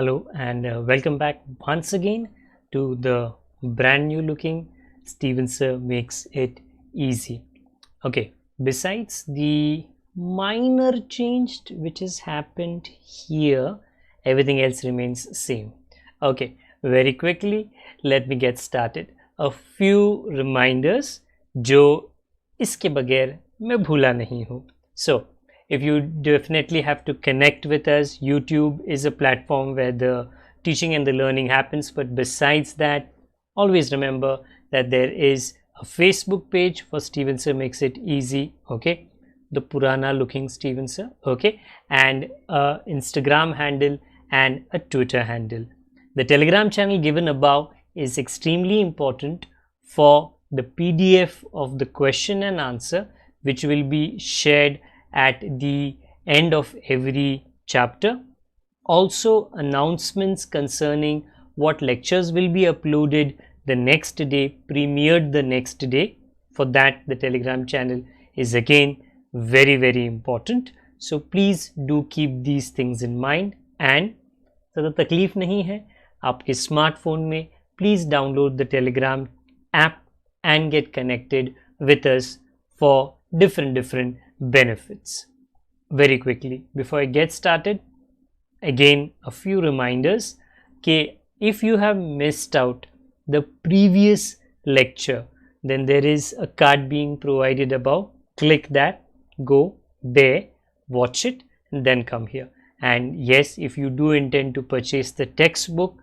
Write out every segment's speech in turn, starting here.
Hello and welcome back once again to the brand new looking Stevenson Makes It Easy. Okay, besides the minor change which has happened here, everything else remains same. Okay, very quickly let me get started. A few reminders जो इसके बगैर मैं भूला नहीं हूँ. So if you definitely have to connect with us, YouTube is a platform where the teaching and the learning happens, but besides that, always remember that there is a Facebook page for Stevenson Makes It Easy, okay, the Purana looking Stevenson, okay, and a Instagram handle and a Twitter handle. The Telegram channel given above is extremely important for the PDF of the question and answer, which will be shared at the end of every chapter. Also, announcements concerning what lectures will be uploaded the next day, premiered the next day. For that, the Telegram channel is again very important. So please do keep these things in mind. And ज़्यादा तकलीफ नहीं है, आपके smartphone में please download the Telegram app and get connected with us for different benefits. Very quickly, before I get started, again a few reminders that if you have missed out the previous lecture, then there is a card being provided above. Click that, go there, watch it, and then come here. And yes, if you do intend to purchase the textbook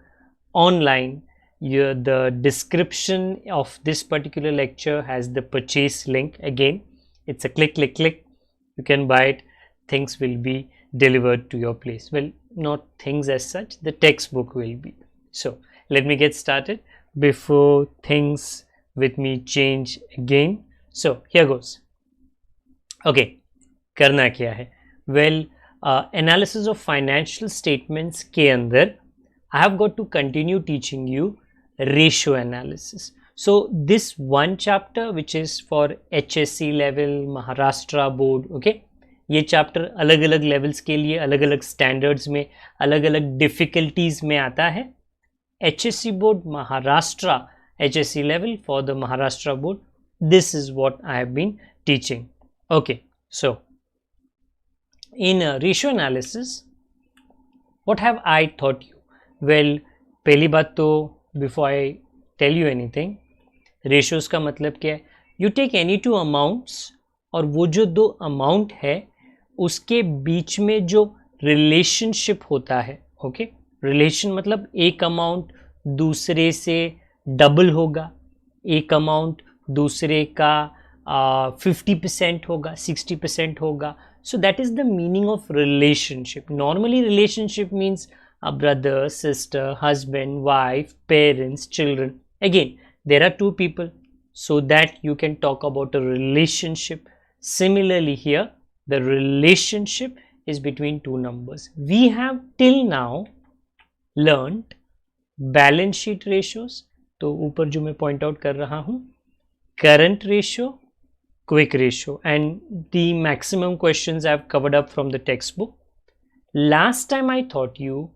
online, the description of this particular lecture has the purchase link. Again, it's a click, you can buy it, things will be delivered to your place. Well, not things as such, the textbook will be. So let me get started before things with me change again. So here goes. Okay, करना क्या है? Well, analysis of financial statements के अंदर I have got to continue teaching you ratio analysis. So this one chapter which is for HSC level, Maharashtra board, okay, ये chapter अलग अलग levels के लिए अलग अलग स्टैंडर्ड्स में अलग अलग डिफिकल्टीज में आता है. HSC board Maharashtra HSC level for the Maharashtra board, this is what I have been teaching. Okay, so in ratio analysis, what have I taught you? Well, पहली बात तो before I tell you anything, ratios का मतलब क्या है? You take any two amounts और वो जो दो अमाउंट है उसके बीच में जो रिलेशनशिप होता है, ओके, रिलेशन मतलब एक अमाउंट दूसरे से डबल होगा, एक अमाउंट दूसरे का 50% होगा, 60% होगा. So that is the meaning of relationship. Normally relationship means a brother, sister, husband, wife, parents, children. Again, there are two people, so that you can talk about a relationship. Similarly here, the relationship is between two numbers. We have till now learned balance sheet ratios. तो ऊपर जो मैं point out कर रहा हूँ, current ratio, quick ratio, and the maximum questions I have covered up from the textbook. Last time I taught you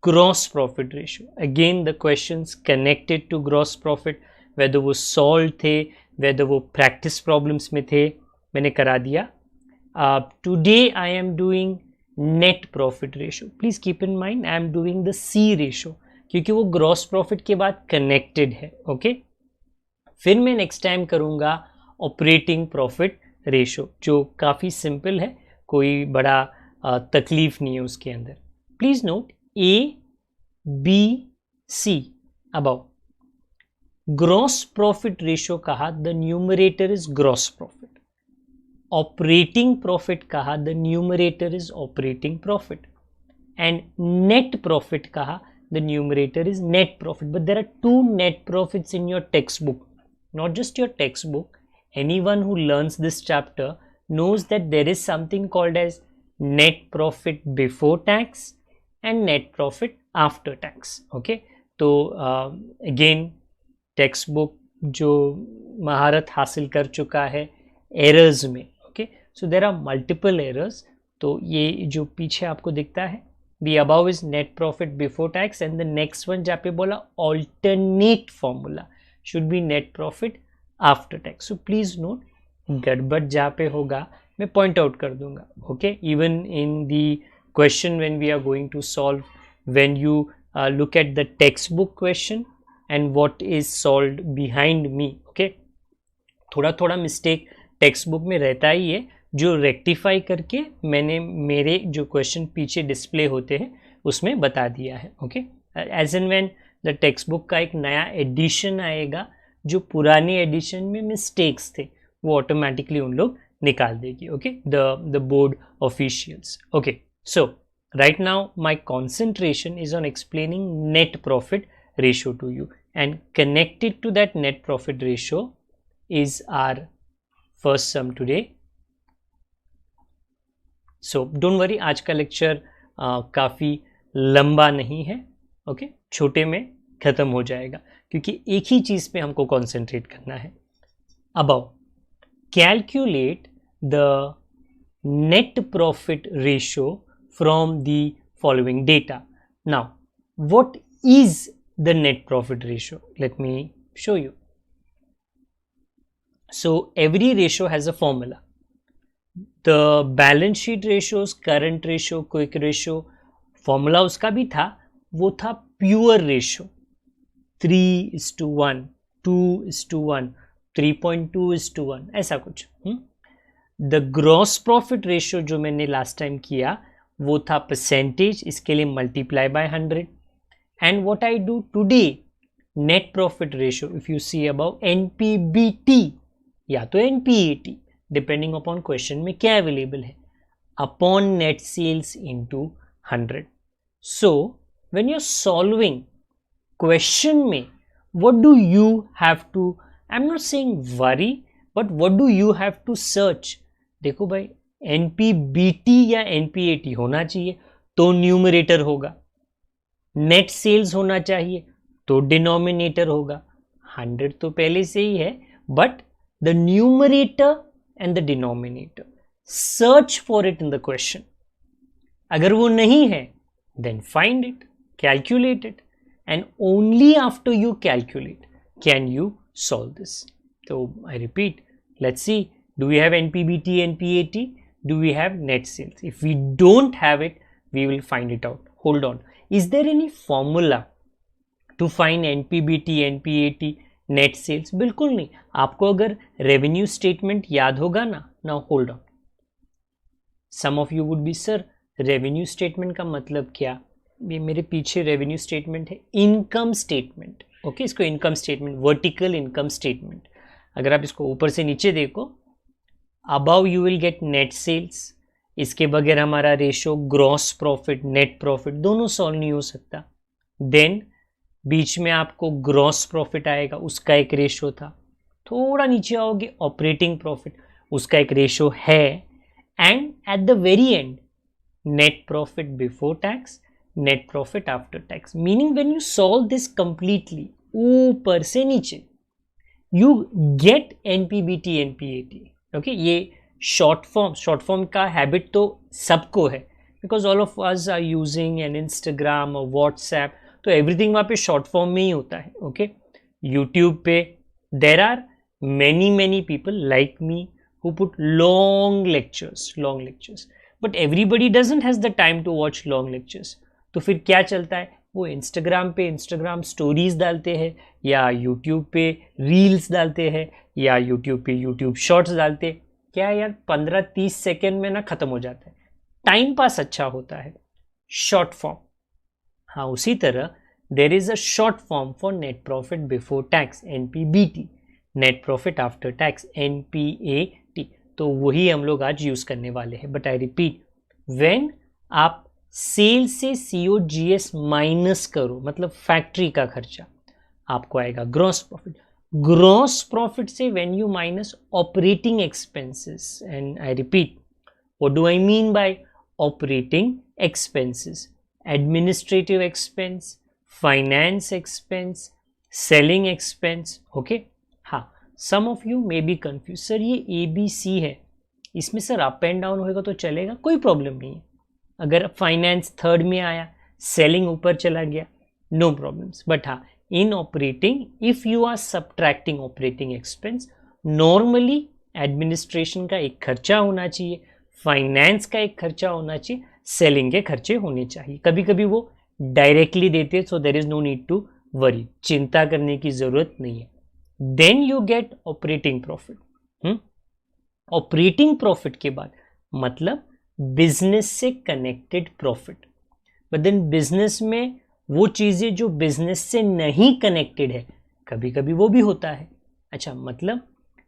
gross profit ratio. Again the questions connected to gross profit, whether वो solved थे, whether वो practice problems में थे, मैंने करा दिया. Today I am doing net profit ratio. Please keep in mind I am doing the C ratio क्योंकि वो gross profit के बाद connected है. Okay? फिर मैं next time करूँगा operating profit ratio जो काफ़ी simple है, कोई बड़ा तकलीफ नहीं है उसके अंदर. Please note A, B, C above. Gross profit ratio कहा, the numerator is gross profit. Operating profit कहा, the numerator is operating profit. And net profit कहा, the numerator is net profit. But there are two net profits in your textbook. Not just your textbook. Anyone who learns this chapter knows that there is something called as net profit before tax and net profit after tax. Okay, तो again textbook जो महारत हासिल कर चुका है errors में, okay, so there are multiple errors. तो ये जो पीछे आपको दिखता है the above is net profit before tax and the next one जहाँ पे बोला alternate formula should be net profit after tax. So please note, गड़बड़ जहाँ पे होगा मैं point out कर दूंगा. Okay, even in the question when we are going to solve, when you look at the textbook question and what is solved behind me, okay, थोड़ा थोड़ा mistake text book में रहता ही है जो रेक्टिफाई करके मैंने मेरे जो क्वेश्चन पीछे डिस्प्ले होते हैं उसमें बता दिया है. Okay, as and when the textbook का एक नया एडिशन आएगा, जो पुराने एडिशन में मिस्टेक्स थे वो ऑटोमेटिकली उन लोग निकाल देगी. Okay, the board officials. Okay, so right now my concentration is on explaining net profit ratio to you and connected to that net profit ratio is our first sum today. So don't worry, आज का lecture काफ़ी लंबा नहीं है. Okay, छोटे में ख़त्म हो जाएगा क्योंकि एक ही चीज़ पे हमको कॉन्सेंट्रेट करना है. About calculate the net profit ratio from the following data. Now what is the net profit ratio? Let me show you. So every ratio has a formula. The balance sheet ratios, current ratio, quick ratio, formula उसका भी था, वो था pure ratio. 3:1, 2:1, 3.2:1, ऐसा कुछ. The gross profit ratio जो मैंने last time किया वो था percentage, इसके लिए multiply by 100. And what I do today, net profit ratio, if you see above, NPBT या तो NPAT डिपेंडिंग अपॉन क्वेश्चन में क्या अवेलेबल है, upon net sales into 100. So when you are solving question में what do you have to, I am not saying worry, but what do you have to search. देखो भाई, NPBT या NPAT होना चाहिए तो न्यूमरेटर होगा, net sales होना चाहिए तो डिनोमिनेटर होगा. 100 तो पहले से ही है, but the numerator and the denominator, search for it in the question. अगर वो नहीं है then find it, calculate it, and only after you calculate can you solve this. So I repeat, let's see, do we have NPBT, NPAT? Do we have net sales? If we don't have it, we will find it out. Hold on, is there any formula to find NPBT, NPAT, net sales? बिल्कुल नहीं. आपको अगर revenue statement याद होगा ना, now hold on, some of you would be sir revenue statement का मतलब क्या? ये मेरे पीछे रेवेन्यू स्टेटमेंट है, इनकम स्टेटमेंट. ओके, इसको income statement, vertical income statement. अगर आप इसको ऊपर से नीचे देखो, about you will get net sales, इसके बगैर हमारा ratio gross profit, net profit दोनों सॉल्व नहीं हो सकता. देन बीच में आपको ग्रॉस प्रॉफिट आएगा, उसका एक रेशो था. थोड़ा नीचे आओगे, ऑपरेटिंग प्रॉफिट, उसका एक रेशो है. And at the very end net profit before tax, net profit after tax. Meaning when you solve this completely ऊपर से नीचे, you get NPBT, NPAT. Okay, ये शॉर्ट फॉर्म का हैबिट तो सबको है, because all of us are using an Instagram और WhatsApp, तो एवरीथिंग वहाँ पे शॉर्ट फॉर्म में ही होता है. ओके, यूट्यूब पे there are many people like me who put long lectures, but everybody doesn't has the time to watch long lectures. तो फिर क्या चलता है, वो इंस्टाग्राम पे इंस्टाग्राम स्टोरीज डालते हैं, या यूट्यूब पे रील्स डालते हैं, या यूट्यूब पे यूट्यूब शॉर्ट्स डालते हैं. क्या यार, 15-30 सेकेंड में ना ख़त्म हो जाता है. टाइम पास अच्छा होता है, शॉर्ट फॉर्म. हाँ, उसी तरह there is a short form for net profit before tax, NPBT, net profit after tax, NPAT. तो वही हम लोग आज यूज करने वाले हैं. बट आई रिपीट, व्हेन आप सेल से COGS माइनस करो, मतलब फैक्ट्री का खर्चा, आपको आएगा ग्रॉस प्रॉफिट. ग्रॉस प्रॉफिट से when you minus operating expenses, and I repeat, what do I mean by operating expenses? administrative expense, finance expense, selling expense. okay, हाँ, some of you may be confused, sir ये ABC है, इसमें sir up and down होएगा तो चलेगा? कोई problem नहीं है. अगर फाइनेंस थर्ड में आया, सेलिंग ऊपर चला गया, नो प्रॉब्लम्स। बट हाँ, in operating if you are subtracting operating expense, normally administration का एक खर्चा होना चाहिए, फाइनेंस का एक खर्चा होना चाहिए, सेलिंग के खर्चे होने चाहिए। कभी कभी वो डायरेक्टली देते, so there is no need to worry, चिंता करने की जरूरत नहीं है। Then you get operating profit. Operating profit के बाद मतलब बिजनेस से connected profit. But then business में वो चीजें जो बिजनेस से नहीं कनेक्टेड है, कभी कभी वो भी होता है। अच्छा, मतलब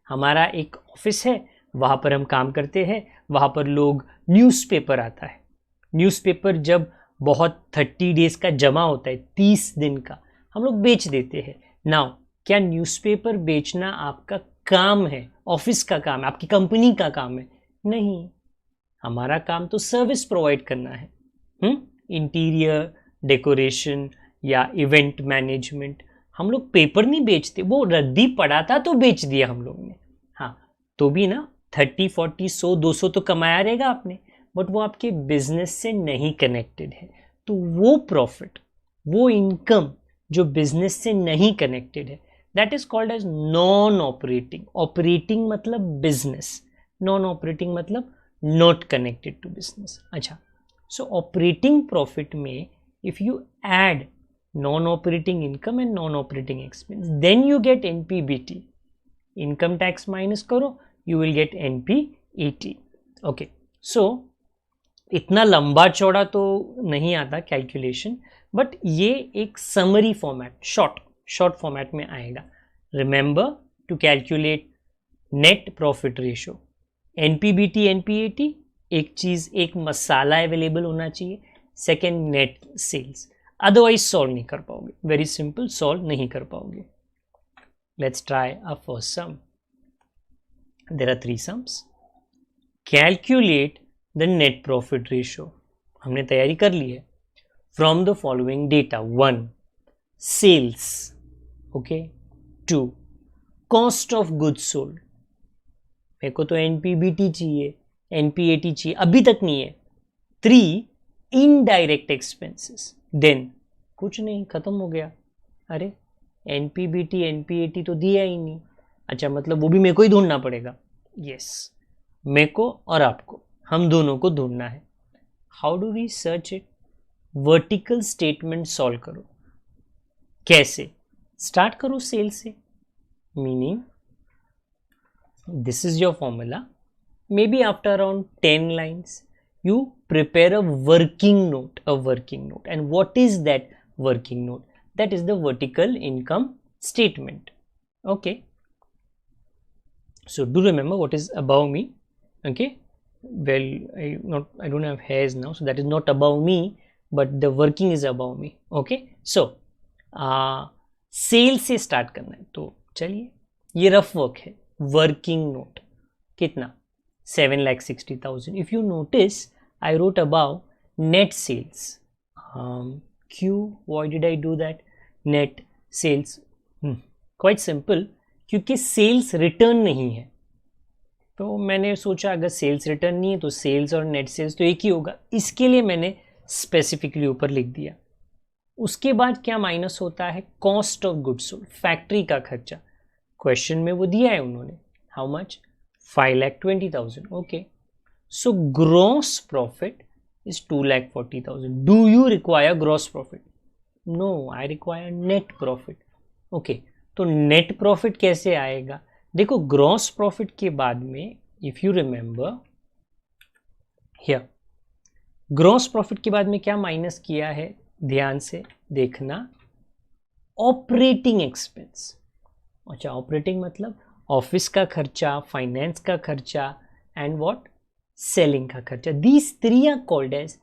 हमारा एक ऑफिस है, वहां पर हम काम करते हैं, वहां पर लोग न्यूज़पेपर आता है, न्यूज़पेपर जब बहुत 30 डेज का जमा होता है, 30 दिन का, हम लोग बेच देते हैं। नाउ क्या न्यूज़पेपर बेचना आपका काम है, ऑफिस का काम है, आपकी कंपनी का काम है? नहीं, हमारा काम तो सर्विस प्रोवाइड करना है। इंटीरियर डेकोरेशन या इवेंट मैनेजमेंट, हम लोग पेपर नहीं बेचते। वो रद्दी पड़ा था तो बेच दिया हम लोग ने, हाँ, तो भी ना 30, 40, 100, 200 तो कमाया रहेगा आपने, बट वो आपके बिजनेस से नहीं कनेक्टेड है। तो वो प्रॉफिट, वो इनकम जो बिजनेस से नहीं कनेक्टेड है, that is called as non operating. Operating मतलब बिजनेस, नॉन ऑपरेटिंग मतलब नॉट कनेक्टेड टू बिजनेस। अच्छा, सो ऑपरेटिंग प्रॉफिट में if you add non operating income and non operating expense, then you get NPBT. Income tax minus करो, you will get NPET. Okay, so इतना लंबा चौड़ा तो नहीं आता कैलकुलेशन, बट ये एक समरी फॉर्मेट, शॉर्ट फॉर्मेट में आएगा। Remember to calculate net profit ratio, NPBT, NPAT, एक चीज, एक मसाला अवेलेबल होना चाहिए। Second, net sales, otherwise solve नहीं कर पाओगे, वेरी सिंपल, सॉल्व नहीं कर पाओगे। Let's try a first sum. There are 3 sums. Calculate the net profit ratio, हमने तैयारी कर ली है। From the following data, 1 sales, okay, 2 cost of goods sold, मेरे को तो एनपीबीटी चाहिए, एनपीएटी चाहिए, अभी तक नहीं है। 3 इनडायरेक्ट एक्सपेंसेस, देन कुछ नहीं, खत्म हो गया। अरे एनपीबीटी एनपीएटी तो दिया ही नहीं, अच्छा मतलब वो भी मेरे को ही ढूंढना पड़ेगा। यस, मेरे को और आपको, हम दोनों को ढूंढना है। How do we search it? Vertical statement solve करो। कैसे? स्टार्ट करो सेल से, meaning this is your formula. Maybe after around 10 lines you prepare a working note. And what is that working note? That is the vertical income statement. Okay, so do remember what is above me. Okay, well, I don't have hairs now, so that is not above me, but the working is above me. Okay, so sale से start करना है, तो चलिए, ये rough work है। Working note कितना? 7,60,000. If you notice, I wrote above net sales. Q, why did I do that? Net sales. Quite simple, क्योंकि sales return नहीं है, तो मैंने सोचा अगर सेल्स रिटर्न नहीं है तो सेल्स और नेट सेल्स तो एक ही होगा, इसके लिए मैंने स्पेसिफिकली ऊपर लिख दिया। उसके बाद क्या माइनस होता है? Cost of goods sold, factory का खर्चा। क्वेश्चन में वो दिया है उन्होंने, how much? 5,20,000. Okay, so gross profit is 2,40,000. Do you require gross profit? No, I require net profit. Okay, तो नेट प्रॉफिट कैसे आएगा? देखो, ग्रॉस प्रॉफिट के बाद में if you remember here, gross profit के बाद में क्या माइनस किया है? ध्यान से देखना, ऑपरेटिंग एक्सपेंस। अच्छा, ऑपरेटिंग मतलब ऑफिस का खर्चा, फाइनेंस का खर्चा एंड व्हाट? सेलिंग का खर्चा। These 3 are called as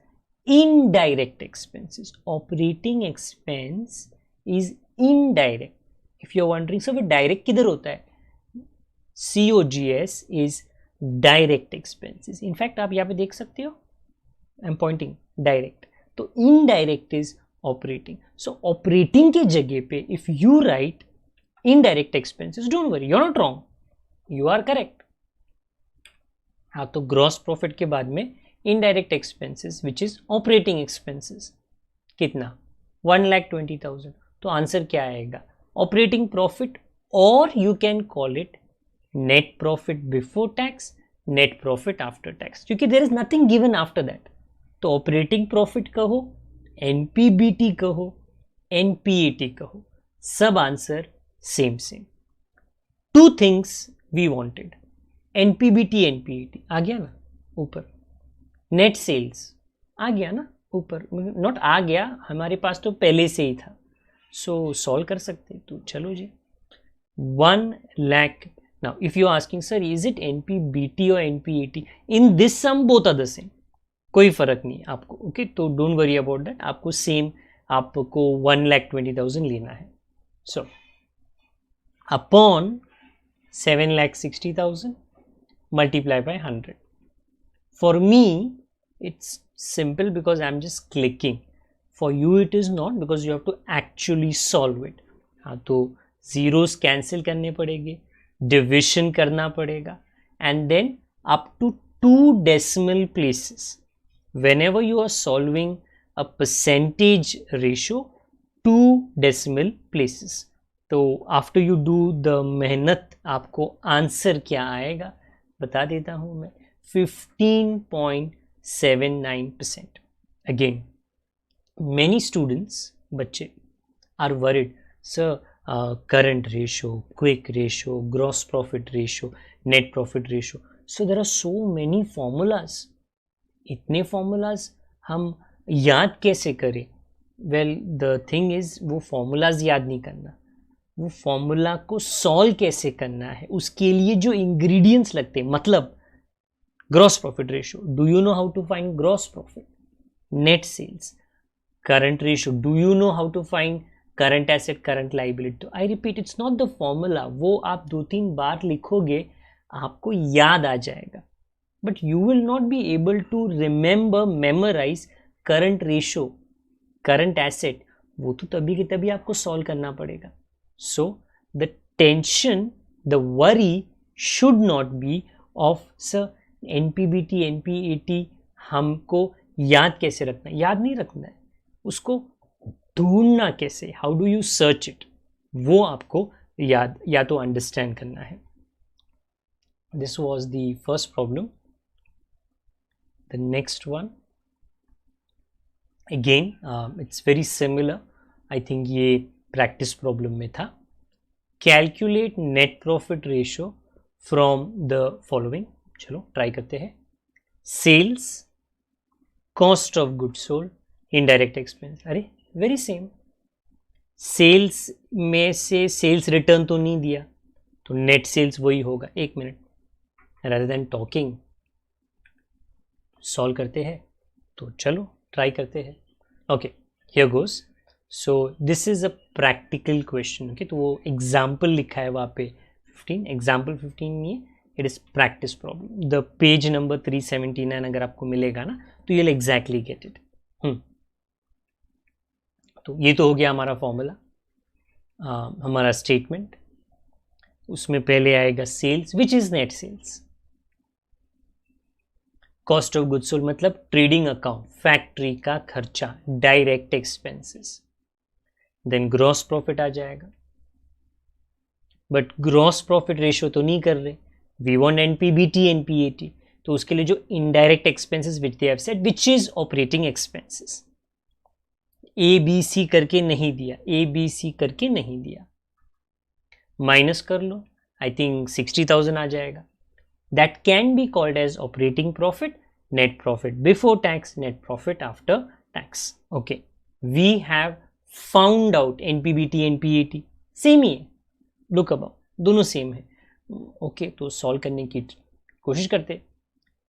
indirect expenses. Operating expense is indirect. If you are wondering sir direct किधर होता है? COGS is direct expenses. In fact आप यहाँ पे देख सकते हो, आई एम पॉइंटिंग डायरेक्ट, तो indirect is operating. So operating के जगह पे if you write indirect expenses, don't worry, you're not wrong, you are correct. हाँ, तो ग्रॉस प्रॉफिट के बाद में indirect expenses which is operating expenses कितना 1,20,000. तो आंसर क्या आएगा ऑपरेटिंग प्रॉफिट और you can call it net profit before tax net profit after tax क्योंकि there is nothing given after that. तो ऑपरेटिंग प्रॉफिट कहो एनपीबीटी कहो एनपीएटी कहो सब answer same same. Two things we wanted NPBT NPAT आ गया ना ऊपर. नेट सेल्स आ गया ना ऊपर. नॉट आ गया हमारे पास तो पहले से ही था सो सॉल्व कर सकते. तो चलो जी 1 lakh. Now if you asking sir is it NPBT और NPAT in this sum both are the same. कोई फर्क नहीं आपको. ओके तो डोंट वरी अबाउट दैट. आपको सेम आपको 1,20,000 लेना है. सो अपॉन 7,60,000 multiply by 100. For me it's simple because I'm just clicking. For you it is not because you have to actually solve it. हाँ तो zeros cancel करने पड़ेंगे division करना पड़ेगा and then up to 2 decimal places. Whenever you are solving a percentage ratio 2 decimal places. तो after you do the मेहनत आपको answer क्या आएगा बता देता हूँ मैं 15.79%. अगेन मैनी स्टूडेंट्स बच्चे are worried sir current ratio quick ratio gross profit ratio net profit ratio. So there are so many formulas. इतने फॉर्मूलाज हम याद कैसे करें. वेल द थिंग इज वो फॉर्मूलाज याद नहीं करना वो फॉर्मूला को सॉल्व कैसे करना है उसके लिए जो इंग्रेडिएंट्स लगते हैं. मतलब gross profit ratio do you know how to find gross profit. Net sales current ratio do you know how to find current asset current liability. तो I repeat it's not the formula. वो आप 2-3 बार लिखोगे आपको याद आ जाएगा but you will not be able to remember memorise current ratio current asset. वो तो तभी के तभी आपको सॉल्व करना पड़ेगा. So the tension, the worry should not be of sir NPBT, NPAT हमको याद कैसे रखना है. याद नहीं रखना है उसको ढूंढना कैसे. How do you search it वो आपको याद या तो अंडरस्टैंड करना है. This was the first problem. The next one again it's very similar. I think ये प्रैक्टिस प्रॉब्लम में था. Calculate net profit ratio from the following. चलो ट्राई करते हैं. Sales cost of goods sold indirect expense. अरे very same. Sales में से sales return तो नहीं दिया तो नेट सेल्स वही होगा. एक minute rather than talking solve करते हैं. तो चलो ट्राई करते हैं. Okay here goes. So this is a practical question. Okay तो वो एग्जाम्पल लिखा है वहाँ पे 15. एग्जाम्पल 15 नहीं है it is practice problem. The page number 379 अगर आपको मिलेगा ना तो you will exactly get it. तो ये तो हो गया हमारा फॉर्मूला हमारा स्टेटमेंट. उसमें पहले आएगा sales which is net sales. Cost of goods sold मतलब ट्रेडिंग अकाउंट फैक्ट्री का खर्चा direct expenses. Then gross profit आ जाएगा बट ग्रॉस प्रॉफिट रेशियो तो नहीं कर रहे. We want NPBT NPAT. तो उसके लिए जो indirect expenses which they have said which is operating expenses. ABC करके नहीं दिया ABC करके नहीं दिया. माइनस कर लो. आई थिंक 60,000 आ जाएगा. That can be called as operating profit net profit before tax net profit after tax. Okay we have found out NPBT NPAT same ही है. लुक अबाउट दोनों सेम है. ओके तो सॉल्व करने की कोशिश करते.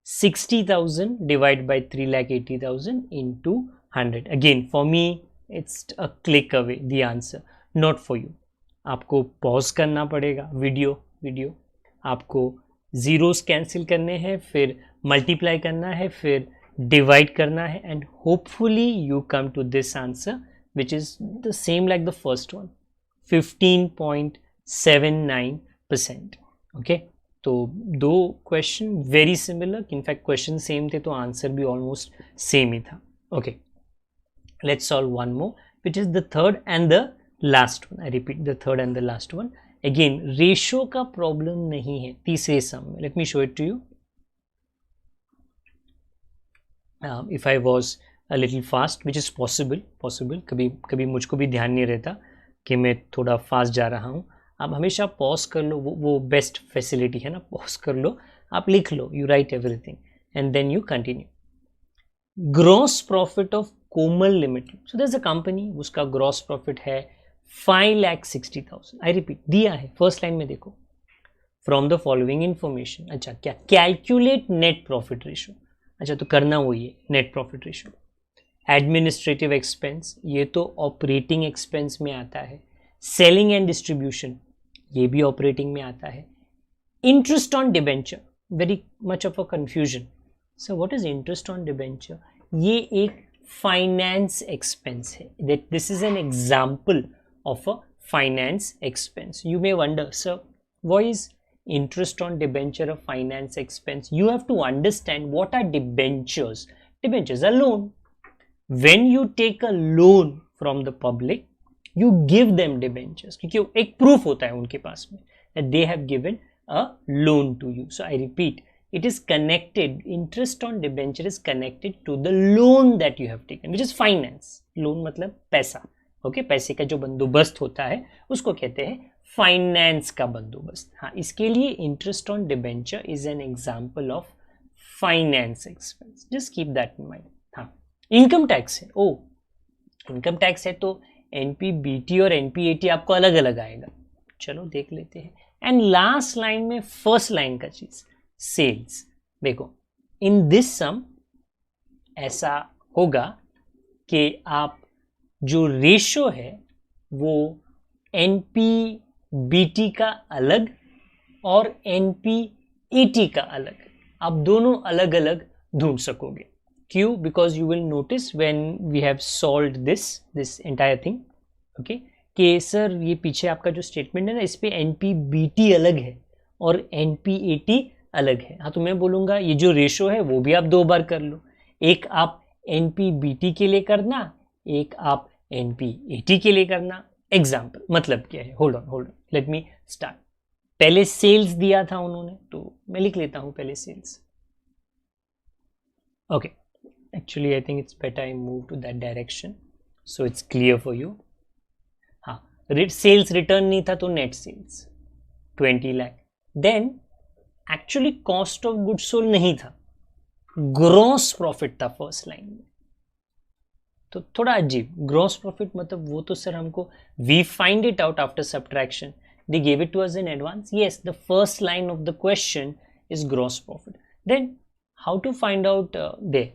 60,000 divide by 3,80,000 into 100. Again for me it's a click away the answer not for you. आपको पॉज करना पड़ेगा वीडियो आपको जीरोस कैंसिल करने हैं फिर मल्टीप्लाई करना है फिर डिवाइड करना है and hopefully you come to this answer which is the same like the first one 15.79%. okay तो दो question very similar, in fact question same थे तो आंसर भी ऑलमोस्ट सेम ही था. Okay, let's solve one more which is the third and the last one. I repeat, the third and the last one. Again ratio का problem नहीं है तीसरे sum में. Let me show it to you. If I was a little fast, which is possible, कभी कभी मुझको भी ध्यान नहीं रहता कि मैं थोड़ा फास्ट जा रहा हूँ. आप हमेशा पॉज कर लो, वो बेस्ट फैसिलिटी है ना. पॉज कर लो, आप लिख लो, you write everything and then you continue. Gross profit of Komal limited. So there is a company, उसका ग्रॉस प्रॉफिट है 5,60,000. आई रिपीट, दिया है फर्स्ट लाइन में देखो, फ्रॉम द फॉलोइंग इंफॉर्मेशन. अच्छा, क्या? Calculate net profit ratio. अच्छा, तो करना वही है, net profit ratio. Administrative expense, ये तो ऑपरेटिंग एक्सपेंस में आता है. सेलिंग एंड डिस्ट्रीब्यूशन, ये भी ऑपरेटिंग में आता है. Interest on debenture, very much of a confusion. So what is interest on debenture? ये एक फाइनेंस एक्सपेंस है. That this is an example of a finance expense. You may wonder, sir what is interest on debenture a finance expense? You have to understand what are debentures. Debentures are loan. When you take a loan from the public, you give them debentures क्योंकि एक proof होता है उनके पास में that they have given a loan to you. So I repeat, it is connected, interest on debenture is connected to the loan that you have taken, which is finance. Loan मतलब पैसा. Okay, पैसे का जो बंदोबस्त होता है उसको कहते हैं फाइनेंस का बंदोबस्त. हाँ, इसके लिए interest on debenture is an example of finance expense. Just keep that in mind. हाँ, इनकम टैक्स है. ओ, इनकम टैक्स है तो एनपीबीटी और एनपीएटी आपको अलग अलग आएगा. चलो देख लेते हैं. एंड लास्ट लाइन में फर्स्ट लाइन का चीज सेल्स. देखो, इन दिस सम ऐसा होगा कि आप जो रेशो है वो एनपीबीटी का अलग और एनपीएटी का अलग, आप दोनों अलग अलग ढूंढ सकोगे. क्यों? Because you will notice when we have solved this entire thing, okay, कि सर ये पीछे आपका जो स्टेटमेंट है ना, इस पे एनपीबीटी अलग है और एनपीएटी अलग है. हाँ, तो मैं बोलूँगा ये जो रेशो है वो भी आप दो बार कर लो. एक आप एनपीबीटी के लिए करना, एक आप एनपीएटी के लिए करना. एग्जाम्पल मतलब क्या है? Hold on, let me start. पहले सेल्स दिया था उन्होंने, तो मैं लिख लेता हूं पहले sales. Okay, actually I think it's better I move to that direction so it's clear for you. हाँ, सेल्स रिटर्न नहीं था तो net sales 20 lakh. Then actually cost of goods sold नहीं था, ग्रॉस प्रॉफिट था फर्स्ट लाइन में. तो थोड़ा अजीब, ग्रॉस प्रॉफिट मतलब वो तो सर हमको we find it out after subtraction, they give it to us in advance. Yes, the first line of the question is gross profit. Then how to find out the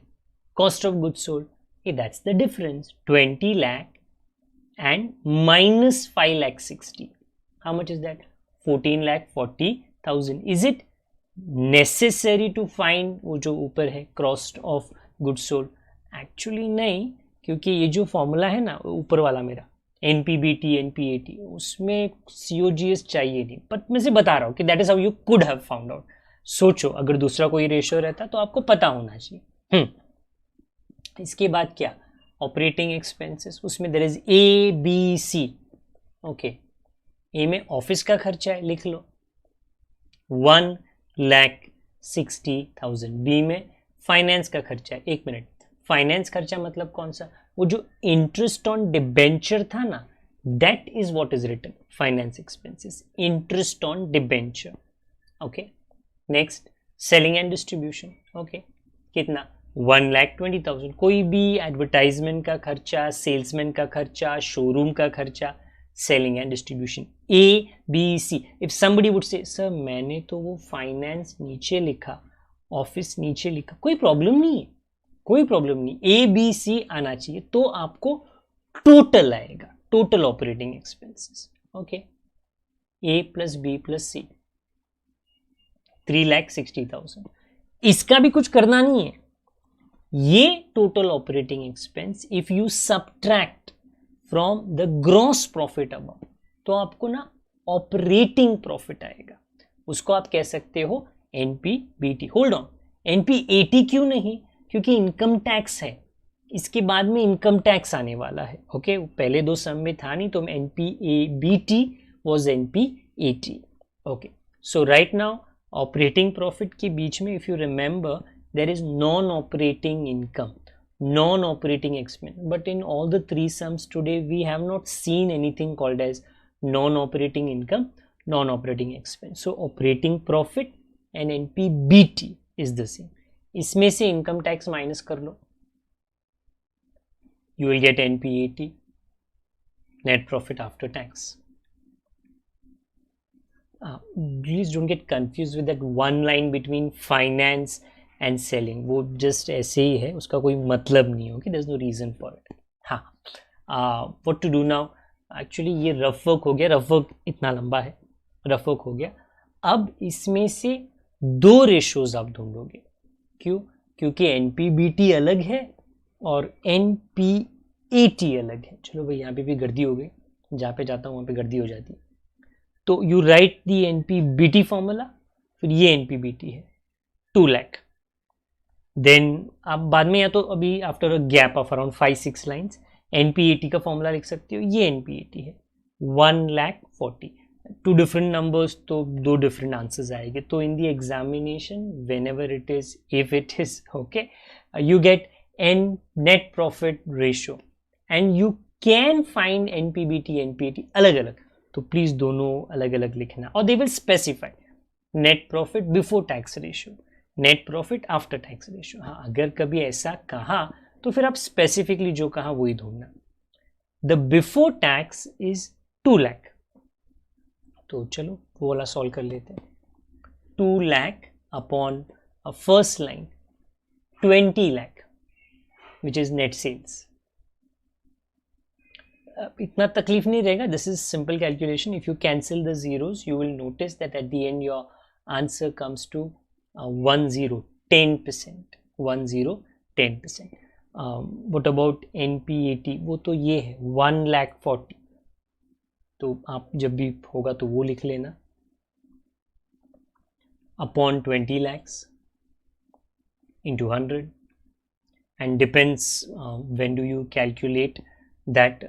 cost of goods sold? That's the difference, 20 lakh and minus 5,60,000. How much is that? 14,40,000. Is it necessary to find वो जो ऊपर है cost of goods sold? Actually नहीं, क्योंकि ये जो formula है ना ऊपर वाला मेरा एनपीबीटी एनपीएटी, उसमें सीओजीएस चाहिए नहीं. बट मैं से बता रहा हूँ कि that is how you could have found out. सोचो अगर दूसरा कोई रेशियो रहता तो आपको पता होना चाहिए. इसके बाद क्या? ऑपरेटिंग एक्सपेंसेस, उसमें there is A B C. Okay, A में ऑफिस का खर्चा है, लिख लो 1,60,000. बी में फाइनेंस का खर्चा है. एक मिनट, फाइनेंस खर्चा मतलब कौन सा? वो जो इंटरेस्ट ऑन डिबेंचर था ना, that is what is written finance expenses, interest on debenture. Okay, next selling and distribution. Okay, कितना? 1,20,000. कोई भी एडवर्टाइजमेंट का खर्चा, सेल्समैन का खर्चा, शोरूम का खर्चा, selling and distribution. A B C. If somebody would say sir मैंने तो वो फाइनेंस नीचे लिखा, ऑफिस नीचे लिखा, कोई प्रॉब्लम नहीं है, कोई प्रॉब्लम नहीं. ए बी सी आना चाहिए तो आपको टोटल आएगा, टोटल ऑपरेटिंग एक्सपेंसेस. ओके, ए प्लस बी प्लस सी 3,60,000. इसका भी कुछ करना नहीं है. ये total operating expense if you subtract from the gross profit about, तो आपको ना ऑपरेटिंग प्रॉफिट आएगा. उसको आप कह सकते हो NPBT। होल्ड ऑन, NPAT क्यों नहीं? क्योंकि इनकम टैक्स है, इसके बाद में इनकम टैक्स आने वाला है। ओके, पहले दो सम में था नहीं, तो NPABT was NPAT। Okay, so right now operating profit के बीच में if you remember there is non operating income, non operating expense, but in all the three sums today we have not seen anything called as non operating income, non operating expense. So operating profit and NPBT is the same. इसमें से income tax minus कर लो, you will get NPAT, net profit after tax. Please don't get confused with that one line between finance and selling, वो just ऐसे ही है, उसका कोई मतलब नहीं है। Okay, there is no reason for it. हाँ, what to do now? Actually ये रफ वर्क हो गया, रफ वर्क इतना लंबा है, रफ वर्क हो गया। अब इसमें से दो रेशोज आप ढूंढोगे। क्यों? क्योंकि NPBT अलग है और NPAT अलग है। चलो भाई, यहाँ पे भी गर्दी हो गई, जहाँ पे जाता हूँ वहाँ पे गर्दी हो जाती है। तो you right the NPBT formula, फिर ये NPBT है 2 लाख। देन आप बाद में या तो अभी after a gap of around 5-6 lines NPAT का फॉर्मूला लिख सकते हो, ये NPAT है 1,40,000। टू डिफरेंट नंबर्स तो दो डिफरेंट आंसर्स आएंगे। तो in the examination when ever it is, if it is okay, you get net profit ratio and you can find NPBT NPAT अलग अलग। तो प्लीज दोनों अलग अलग लिखना, और they will specify net profit before tax ratio, net profit after tax ratio. हाँ, अगर कभी ऐसा कहा तो फिर आप स्पेसिफिकली जो कहा वही ढूंढना। The before tax is 2 lakh, तो चलो वो वाला सॉल्व कर लेते हैं। 2 lakh upon first line 20 lakh which is net sales. इतना तकलीफ नहीं रहेगा, this is simple calculation. If you cancel the zeros you will notice that at the end your answer comes to 10%। 10%। What about NPAT? वो तो ये है 1,40,000, तो आप जब भी होगा तो वो लिख लेना, upon 20 lakhs into 100, and depends when do you calculate that,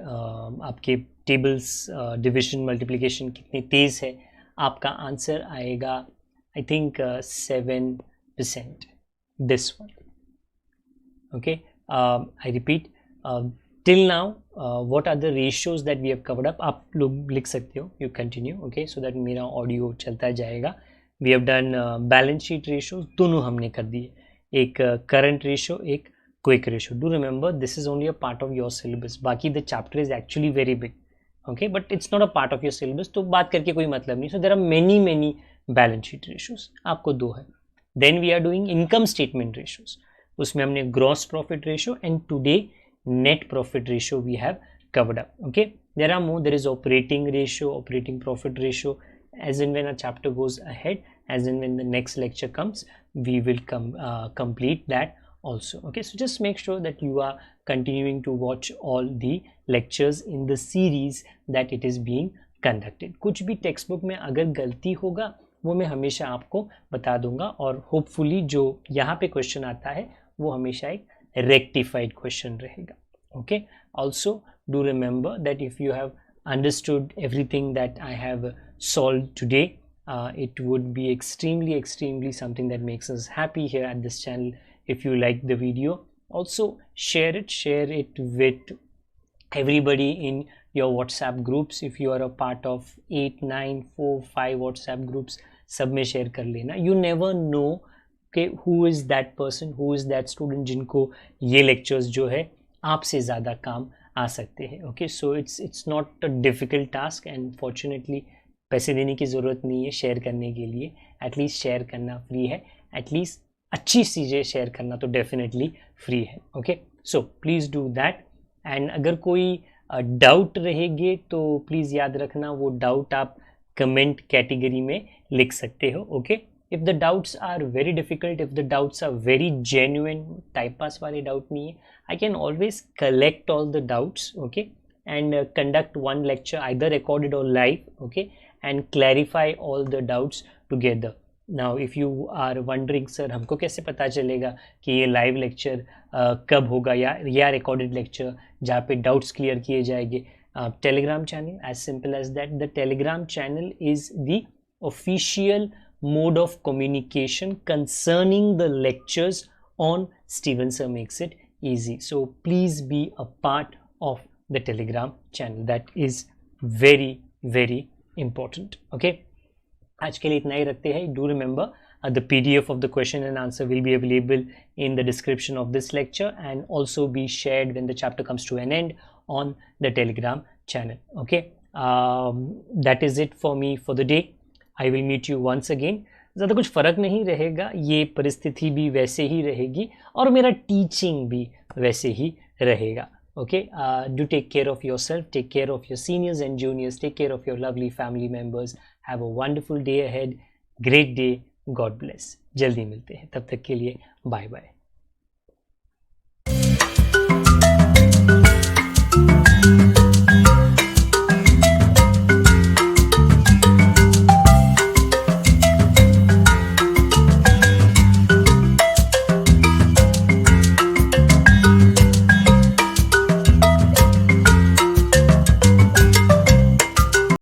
आपके टेबल्स डिविजन मल्टीप्लिकेशन कितनी तेज है, आपका आंसर आएगा I think 7%, this one. Okay, I repeat, till now what are the ratios that we have covered up? आप लोग लिख सकते हो, you continue, okay, so that मेरा ऑडियो चलता जाएगा। We have done balance sheet ratios, दोनों हमने कर दिए, एक current ratio, एक quick ratio. Do remember this is only a part of your syllabus, बाकी the chapter is actually very big, okay, but it's not a part of your syllabus, तो बात करके कोई मतलब नहीं। So there are many balance sheet ratios, आपको दो है। Then we are doing income statement ratios, उसमें हमने gross profit ratio and today net profit ratio we have covered up. Okay, there are more, there is operating ratio, operating profit ratio. As in when a chapter goes ahead, as in when the next lecture comes, we will complete that also. Okay, so just make sure that you are continuing to watch all the lectures in the series that it is being conducted. कुछ भी text book में अगर गलती होगा वो मैं हमेशा आपको बता दूंगा, और होपफुली जो यहाँ पे क्वेश्चन आता है वो हमेशा एक रेक्टिफाइड क्वेश्चन रहेगा। Okay, also do remember that if you have understood everything that I have solved today, it would be extremely something that makes us happy here at this channel. If you like the video, also share it with everybody in your WhatsApp groups. If you are a part of 8, 9, 4, 5 WhatsApp groups, सब में share कर लेना। You never know कि who is that person, who is that student जिनको ये lectures जो है आपसे ज़्यादा काम आ सकते हैं। Okay, so it's not a difficult task, and fortunately पैसे देने की ज़रूरत नहीं है शेयर करने के लिए। एटलीस्ट शेयर करना फ्री है, एटलीस्ट अच्छी चीज़ें शेयर करना तो डेफिनेटली फ्री है। Okay, so please do that. And अगर कोई डाउट रहेंगे तो प्लीज़ याद रखना वो डाउट आप कमेंट कैटेगरी में लिख सकते हो। Okay, if the doubts are very difficult, if the doubts are very genuine, time pass वाले डाउट नहीं है, I can always collect all the doubts, okay, and conduct one lecture either recorded or live, okay, and clarify all the doubts together. Now if you are wondering sir हमको कैसे पता चलेगा कि ये live lecture कब होगा या recorded lecture जहाँ पे डाउट्स क्लियर किए जाएंगे, Telegram channel, as simple as that. The telegram channel is the official mode of communication concerning the lectures on Steven Sir Makes It Easy. So please be a part of the telegram channel. That is very very important. Okay, आज के लिए इतना ही रखते हैं. Do remember the PDF of the question and answer will be available in the description of this lecture and also be shared when the chapter comes to an end on the telegram channel. Okay, that is it for me for the day. I will meet you once again. ज़्यादा कुछ फ़र्क नहीं रहेगा, ये परिस्थिति भी वैसे ही रहेगी और मेरा टीचिंग भी वैसे ही रहेगा. Okay, do take care of yourself, take care of your seniors and juniors, take care of your lovely family members. Have a wonderful day ahead, great day, God bless. जल्दी मिलते हैं, तब तक के लिए बाय बाय.